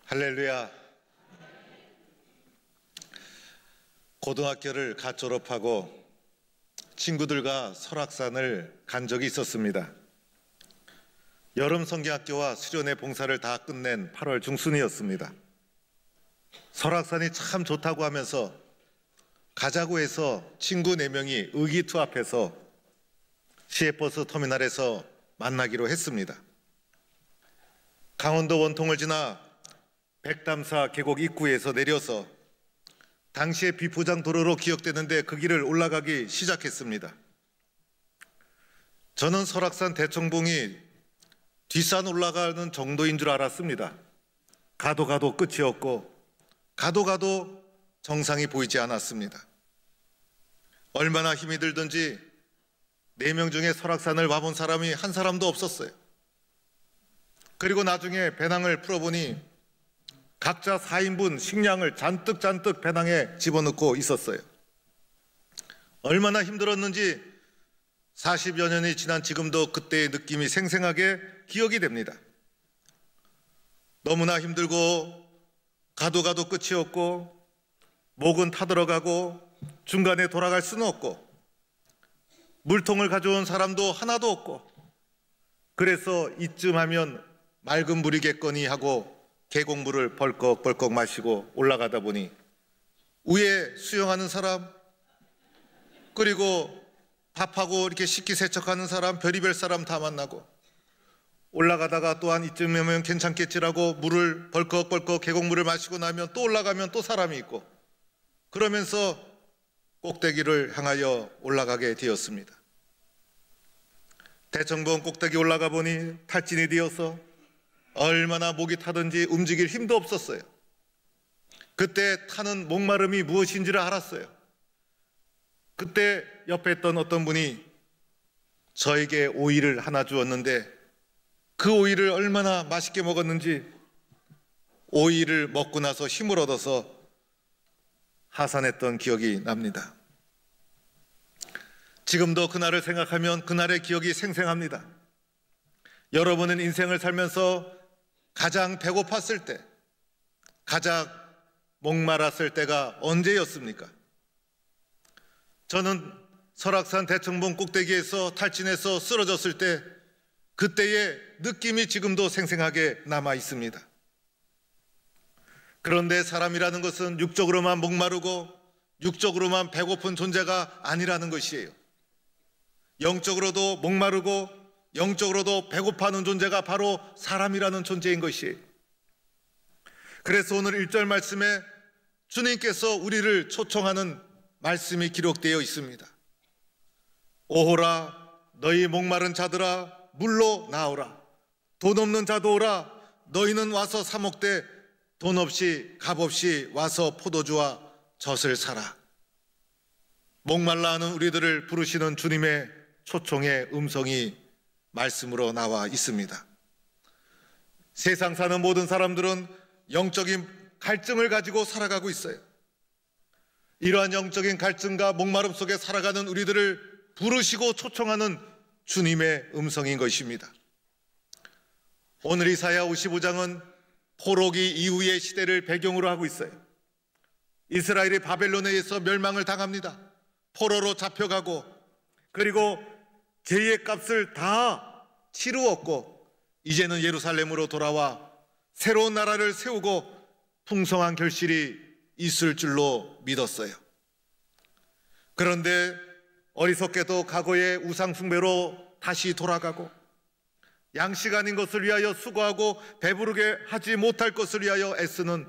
할렐루야. 고등학교를 갓 졸업하고 친구들과 설악산을 간 적이 있었습니다. 여름 성경학교와 수련회 봉사를 다 끝낸 8월 중순이었습니다. 설악산이 참 좋다고 하면서 가자고 해서 친구 4명이 의기투합해서 시외버스 터미널에서 만나기로 했습니다. 강원도 원통을 지나 백담사 계곡 입구에서 내려서 당시의 비포장 도로로 기억되는데 그 길을 올라가기 시작했습니다. 저는 설악산 대청봉이 뒷산 올라가는 정도인 줄 알았습니다. 가도 끝이 없고 가도 정상이 보이지 않았습니다. 얼마나 힘이 들든지 4명 중에 설악산을 와본 사람이 한 사람도 없었어요. 그리고 나중에 배낭을 풀어보니 각자 4인분 식량을 잔뜩 배낭에 집어넣고 있었어요. 얼마나 힘들었는지 40여 년이 지난 지금도 그때의 느낌이 생생하게 기억이 됩니다. 너무나 힘들고 가도 끝이 없고 목은 타들어가고 중간에 돌아갈 수는 없고 물통을 가져온 사람도 하나도 없고, 그래서 이쯤 하면 맑은 물이겠거니 하고 계곡물을 벌컥 마시고 올라가다 보니 위에 수영하는 사람, 그리고 밥하고 이렇게 식기세척하는 사람, 별의별 사람 다 만나고, 올라가다가 또한 이쯤이면 괜찮겠지라고 물을 벌컥 계곡물을 마시고 나면 또 올라가면 또 사람이 있고, 그러면서 꼭대기를 향하여 올라가게 되었습니다. 대청봉 꼭대기 올라가 보니 탈진이 되어서 얼마나 목이 타든지 움직일 힘도 없었어요. 그때 타는 목마름이 무엇인지를 알았어요. 그때 옆에 있던 어떤 분이 저에게 오이를 하나 주었는데 그 오이를 얼마나 맛있게 먹었는지 오이를 먹고 나서 힘을 얻어서 하산했던 기억이 납니다. 지금도 그날을 생각하면 그날의 기억이 생생합니다. 여러분은 인생을 살면서 가장 배고팠을 때, 가장 목말랐을 때가 언제였습니까? 저는 설악산 대청봉 꼭대기에서 탈진해서 쓰러졌을 때 그때의 느낌이 지금도 생생하게 남아 있습니다. 그런데 사람이라는 것은 육적으로만 목마르고 육적으로만 배고픈 존재가 아니라는 것이에요. 영적으로도 목마르고 영적으로도 배고파하는 존재가 바로 사람이라는 존재인 것이에요. 그래서 오늘 1절 말씀에 주님께서 우리를 초청하는 말씀이 기록되어 있습니다. 오호라 너희 목마른 자들아 물로 나오라. 돈 없는 자도 오라. 너희는 와서 사 먹되 돈 없이 값 없이 와서 포도주와 젖을 사라. 목말라 하는 우리들을 부르시는 주님의 초청의 음성이 말씀으로 나와 있습니다. 세상 사는 모든 사람들은 영적인 갈증을 가지고 살아가고 있어요. 이러한 영적인 갈증과 목마름 속에 살아가는 우리들을 부르시고 초청하는 주님의 음성인 것입니다. 오늘 이사야 55장은 포로기 이후의 시대를 배경으로 하고 있어요. 이스라엘이 바벨론에 의해서 멸망을 당합니다. 포로로 잡혀가고, 그리고 죄의 값을 다 치루었고 이제는 예루살렘으로 돌아와 새로운 나라를 세우고 풍성한 결실이 있을 줄로 믿었어요. 그런데 어리석게도 과거의 우상 숭배로 다시 돌아가고 양식 아닌 것을 위하여 수고하고 배부르게 하지 못할 것을 위하여 애쓰는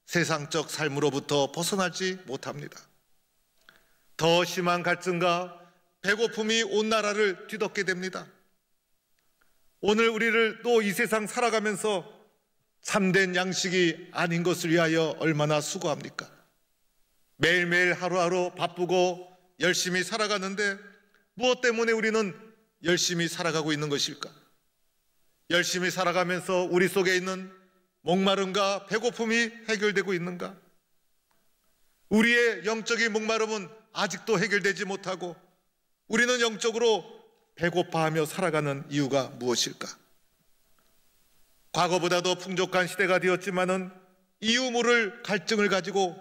세상적 삶으로부터 벗어나지 못합니다. 더 심한 갈증과 배고픔이 온 나라를 뒤덮게 됩니다. 오늘 우리를 또 이 세상 살아가면서 참된 양식이 아닌 것을 위하여 얼마나 수고합니까? 매일매일 하루하루 바쁘고 열심히 살아가는데 무엇 때문에 우리는 열심히 살아가고 있는 것일까? 열심히 살아가면서 우리 속에 있는 목마름과 배고픔이 해결되고 있는가? 우리의 영적인 목마름은 아직도 해결되지 못하고 우리는 영적으로 배고파하며 살아가는 이유가 무엇일까? 과거보다 더 풍족한 시대가 되었지만은 이유 모를 갈증을 가지고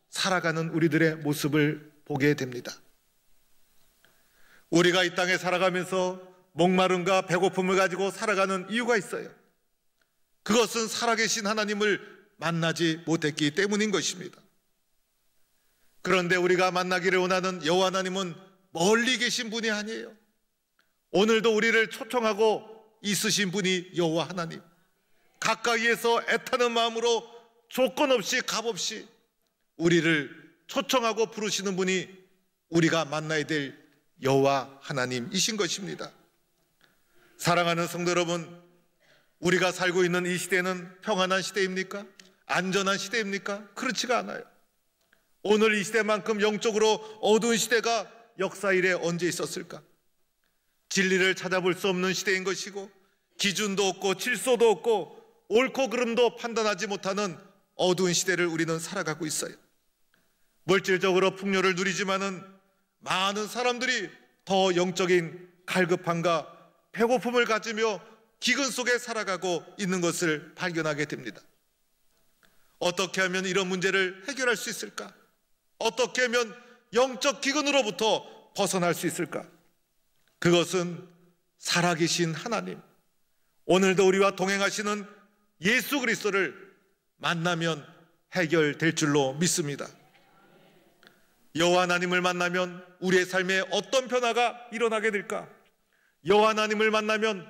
살아가는 우리들의 모습을 보게 됩니다. 우리가 이 땅에 살아가면서 목마름과 배고픔을 가지고 살아가는 이유가 있어요. 그것은 살아계신 하나님을 만나지 못했기 때문인 것입니다. 그런데 우리가 만나기를 원하는 여호와 하나님은 멀리 계신 분이 아니에요. 오늘도 우리를 초청하고 있으신 분이 여호와 하나님. 가까이에서 애타는 마음으로 조건 없이 값없이 우리를 초청하고 부르시는 분이 우리가 만나야 될 여호와 하나님이신 것입니다. 사랑하는 성도 여러분, 우리가 살고 있는 이 시대는 평안한 시대입니까? 안전한 시대입니까? 그렇지가 않아요. 오늘 이 시대만큼 영적으로 어두운 시대가 역사 이래 언제 있었을까? 진리를 찾아볼 수 없는 시대인 것이고, 기준도 없고 질서도 없고 옳고 그름도 판단하지 못하는 어두운 시대를 우리는 살아가고 있어요. 물질적으로 풍요를 누리지만은 많은 사람들이 더 영적인 갈급함과 배고픔을 가지며 기근 속에 살아가고 있는 것을 발견하게 됩니다. 어떻게 하면 이런 문제를 해결할 수 있을까? 어떻게 하면 영적 기근으로부터 벗어날 수 있을까? 그것은 살아계신 하나님, 오늘도 우리와 동행하시는 예수 그리스도를 만나면 해결될 줄로 믿습니다. 여호와 하나님을 만나면 우리의 삶에 어떤 변화가 일어나게 될까? 여호와 하나님을 만나면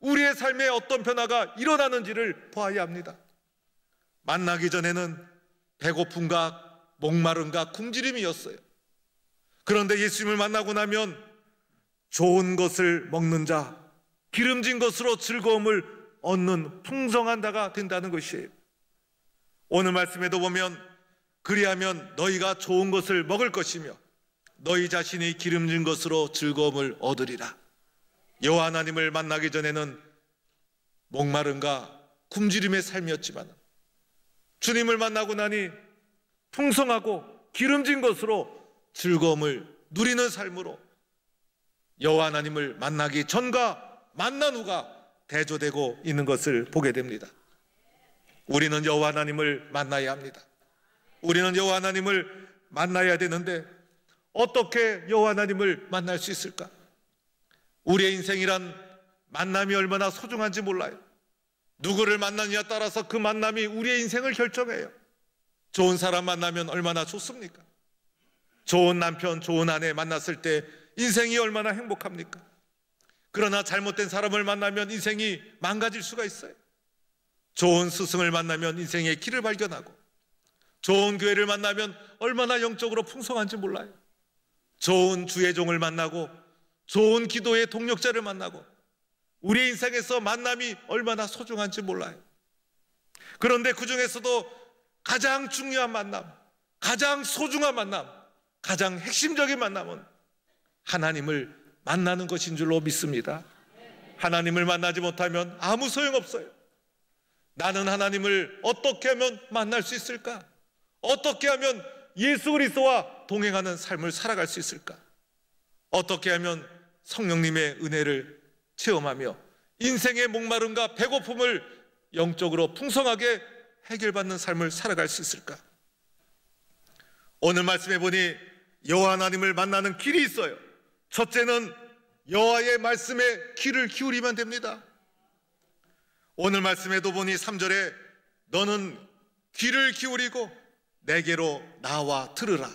우리의 삶에 어떤 변화가 일어나는지를 보아야 합니다. 만나기 전에는 배고픔과 목마름과 굶주림이었어요. 그런데 예수님을 만나고 나면 좋은 것을 먹는 자, 기름진 것으로 즐거움을 얻는 풍성한 자가 된다는 것이에요. 오늘 말씀에도 보면 그리하면 너희가 좋은 것을 먹을 것이며 너희 자신이 기름진 것으로 즐거움을 얻으리라. 여호와 하나님을 만나기 전에는 목마름과 굶주림의 삶이었지만 주님을 만나고 나니 풍성하고 기름진 것으로 즐거움을 누리는 삶으로 여호와 하나님을 만나기 전과 만난 후가 대조되고 있는 것을 보게 됩니다. 우리는 여호와 하나님을 만나야 합니다. 우리는 여호와 하나님을 만나야 되는데 어떻게 여호와 하나님을 만날 수 있을까? 우리의 인생이란 만남이 얼마나 소중한지 몰라요. 누구를 만나느냐에 따라서 그 만남이 우리의 인생을 결정해요. 좋은 사람 만나면 얼마나 좋습니까? 좋은 남편, 좋은 아내 만났을 때 인생이 얼마나 행복합니까? 그러나 잘못된 사람을 만나면 인생이 망가질 수가 있어요. 좋은 스승을 만나면 인생의 길을 발견하고, 좋은 교회를 만나면 얼마나 영적으로 풍성한지 몰라요. 좋은 주의 종을 만나고 좋은 기도의 동력자를 만나고 우리의 인생에서 만남이 얼마나 소중한지 몰라요. 그런데 그 중에서도 가장 중요한 만남, 가장 소중한 만남, 가장 핵심적인 만남은 하나님을 만나는 것인 줄로 믿습니다. 하나님을 만나지 못하면 아무 소용없어요. 나는 하나님을 어떻게 하면 만날 수 있을까? 어떻게 하면 예수 그리스도와 동행하는 삶을 살아갈 수 있을까? 어떻게 하면 성령님의 은혜를 체험하며 인생의 목마름과 배고픔을 영적으로 풍성하게 해결받는 삶을 살아갈 수 있을까? 오늘 말씀해 보니 여호와 하나님을 만나는 길이 있어요. 첫째는 여호와의 말씀에 귀를 기울이면 됩니다. 오늘 말씀에도 보니 3절에 너는 귀를 기울이고 내게로 나와 들으라.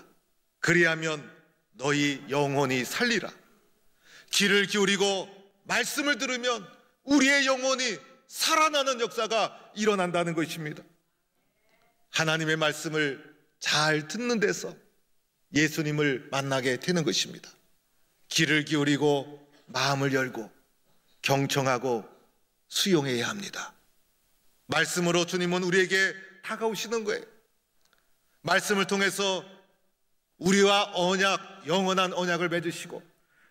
그리하면 너희 영혼이 살리라. 귀를 기울이고 말씀을 들으면 우리의 영혼이 살아나는 역사가 일어난다는 것입니다. 하나님의 말씀을 잘 듣는 데서 예수님을 만나게 되는 것입니다. 귀를 기울이고 마음을 열고 경청하고 수용해야 합니다. 말씀으로 주님은 우리에게 다가오시는 거예요. 말씀을 통해서 우리와 언약, 영원한 언약을 맺으시고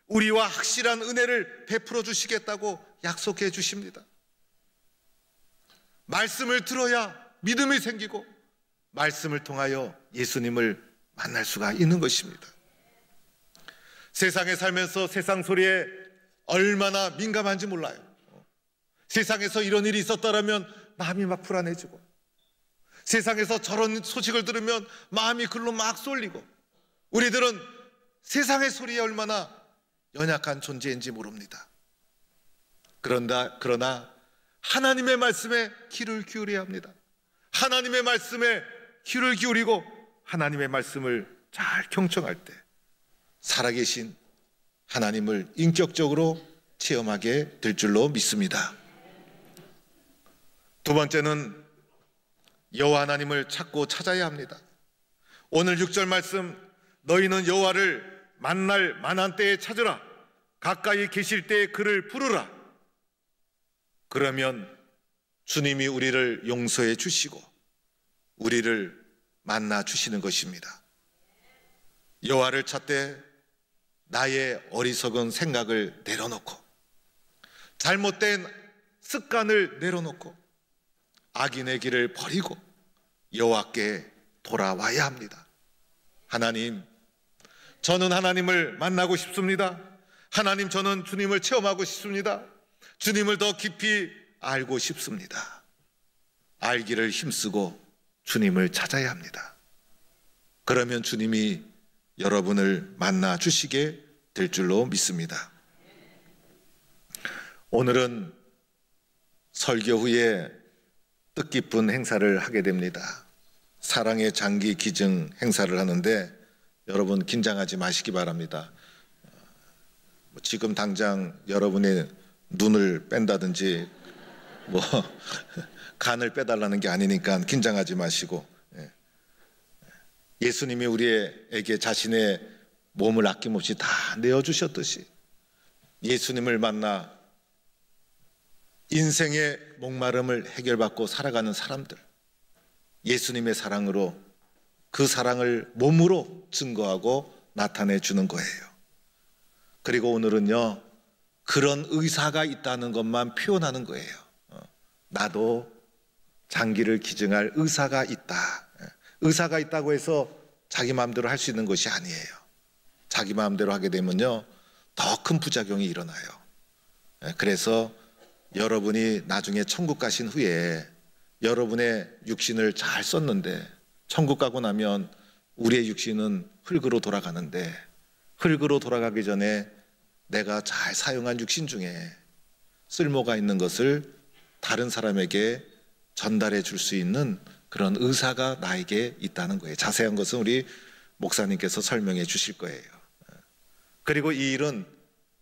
우리와 확실한 은혜를 베풀어 주시겠다고 약속해 주십니다. 말씀을 들어야 믿음이 생기고 말씀을 통하여 예수님을 만날 수가 있는 것입니다. 세상에 살면서 세상 소리에 얼마나 민감한지 몰라요. 세상에서 이런 일이 있었다면 마음이 막 불안해지고, 세상에서 저런 소식을 들으면 마음이 글로 막 쏠리고, 우리들은 세상의 소리에 얼마나 연약한 존재인지 모릅니다. 그러나 하나님의 말씀에 귀를 기울여야 합니다. 하나님의 말씀에 귀를 기울이고 하나님의 말씀을 잘 경청할 때 살아계신 하나님을 인격적으로 체험하게 될 줄로 믿습니다. 두 번째는 여호와 하나님을 찾고 찾아야 합니다. 오늘 6절 말씀, 너희는 여호와를 만날 만한 때에 찾으라. 가까이 계실 때에 그를 부르라. 그러면 주님이 우리를 용서해 주시고 우리를 만나 주시는 것입니다. 여호와를 찾되 나의 어리석은 생각을 내려놓고, 잘못된 습관을 내려놓고, 악인의 길을 버리고 여호와께 돌아와야 합니다. 하나님, 저는 하나님을 만나고 싶습니다. 하나님, 저는 주님을 체험하고 싶습니다. 주님을 더 깊이 알고 싶습니다. 알기를 힘쓰고 주님을 찾아야 합니다. 그러면 주님이 여러분을 만나 주시게 될 줄로 믿습니다. 오늘은 설교 후에 뜻깊은 행사를 하게 됩니다. 사랑의 장기 기증 행사를 하는데 여러분 긴장하지 마시기 바랍니다. 지금 당장 여러분의 눈을 뺀다든지 간을 빼달라는 게 아니니까 긴장하지 마시고, 예수님이 우리에게 자신의 몸을 아낌없이 다 내어주셨듯이 예수님을 만나 인생의 목마름을 해결받고 살아가는 사람들, 예수님의 사랑으로 그 사랑을 몸으로 증거하고 나타내 주는 거예요. 그리고 오늘은요, 그런 의사가 있다는 것만 표현하는 거예요. 나도 장기를 기증할 의사가 있다. 의사가 있다고 해서 자기 마음대로 할 수 있는 것이 아니에요. 자기 마음대로 하게 되면요, 더 큰 부작용이 일어나요. 그래서 여러분이 나중에 천국 가신 후에 여러분의 육신을 잘 썼는데, 천국 가고 나면 우리의 육신은 흙으로 돌아가는데, 흙으로 돌아가기 전에 내가 잘 사용한 육신 중에 쓸모가 있는 것을 다른 사람에게 전달해 줄 수 있는 그런 의사가 나에게 있다는 거예요. 자세한 것은 우리 목사님께서 설명해 주실 거예요. 그리고 이 일은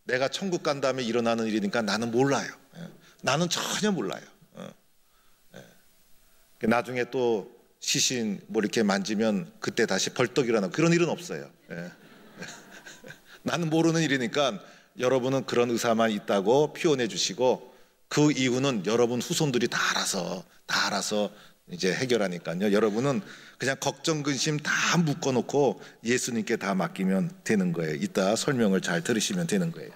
내가 천국 간 다음에 일어나는 일이니까 나는 몰라요. 나는 전혀 몰라요. 나중에 또 시신 뭐 이렇게 만지면 그때 다시 벌떡 일어나고 그런 일은 없어요. 나는 모르는 일이니까 여러분은 그런 의사만 있다고 표현해 주시고, 그 이유는 여러분 후손들이 다 알아서 이제 해결하니까요. 여러분은 그냥 걱정 근심 다 묶어놓고 예수님께 다 맡기면 되는 거예요. 이따 설명을 잘 들으시면 되는 거예요.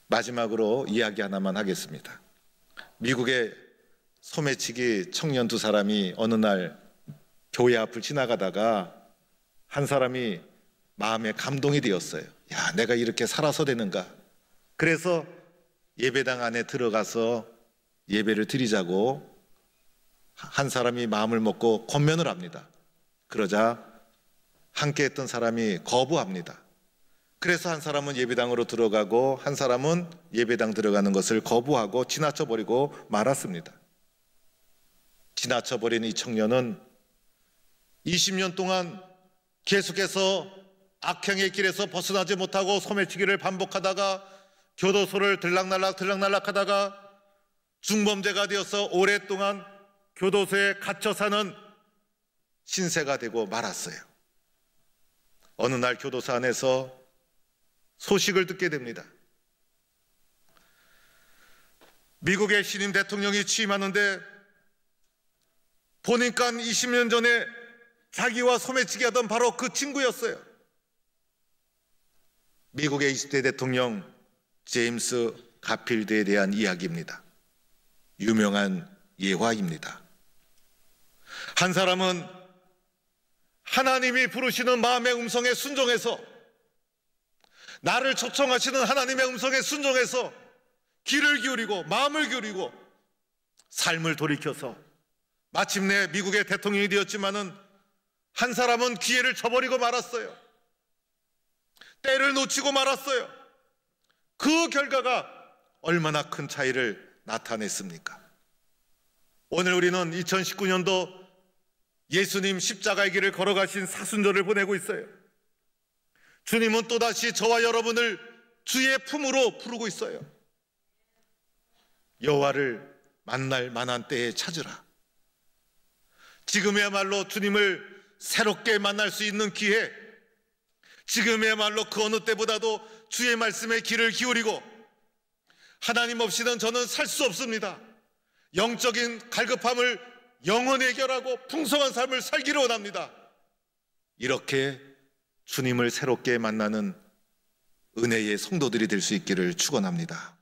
마지막으로 이야기 하나만 하겠습니다. 미국의 소매치기 청년 두 사람이 어느 날 교회 앞을 지나가다가 한 사람이 마음에 감동이 되었어요. 야, 내가 이렇게 살아서 되는가. 그래서 예배당 안에 들어가서 예배를 드리자고 한 사람이 마음을 먹고 권면을 합니다. 그러자 함께 했던 사람이 거부합니다. 그래서 한 사람은 예배당으로 들어가고 한 사람은 예배당 들어가는 것을 거부하고 지나쳐버리고 말았습니다. 지나쳐버린 이 청년은 20년 동안 계속해서 악행의 길에서 벗어나지 못하고 소매치기를 반복하다가 교도소를 들락날락 하다가 중범죄가 되어서 오랫동안 교도소에 갇혀 사는 신세가 되고 말았어요. 어느 날 교도소 안에서 소식을 듣게 됩니다. 미국의 신임 대통령이 취임하는데 보니까 20년 전에 자기와 소매치기 하던 바로 그 친구였어요. 미국의 20대 대통령 제임스 가필드에 대한 이야기입니다. 유명한 예화입니다. 한 사람은 하나님이 부르시는 마음의 음성에 순종해서, 나를 초청하시는 하나님의 음성에 순종해서 귀를 기울이고 마음을 기울이고 삶을 돌이켜서 마침내 미국의 대통령이 되었지만은 한 사람은 기회를 저버리고 말았어요. 때를 놓치고 말았어요. 그 결과가 얼마나 큰 차이를 나타냈습니까? 오늘 우리는 2019년도 예수님 십자가의 길을 걸어가신 사순절을 보내고 있어요. 주님은 또다시 저와 여러분을 주의 품으로 부르고 있어요. 여호와를 만날 만한 때에 찾으라. 지금이야말로 주님을 새롭게 만날 수 있는 기회, 지금이야말로 그 어느 때보다도 주의 말씀에 귀를 기울이고 하나님 없이는 저는 살 수 없습니다. 영적인 갈급함을 영원히 해결하고 풍성한 삶을 살기를 원합니다. 이렇게 주님을 새롭게 만나는 은혜의 성도들이 될 수 있기를 축원합니다.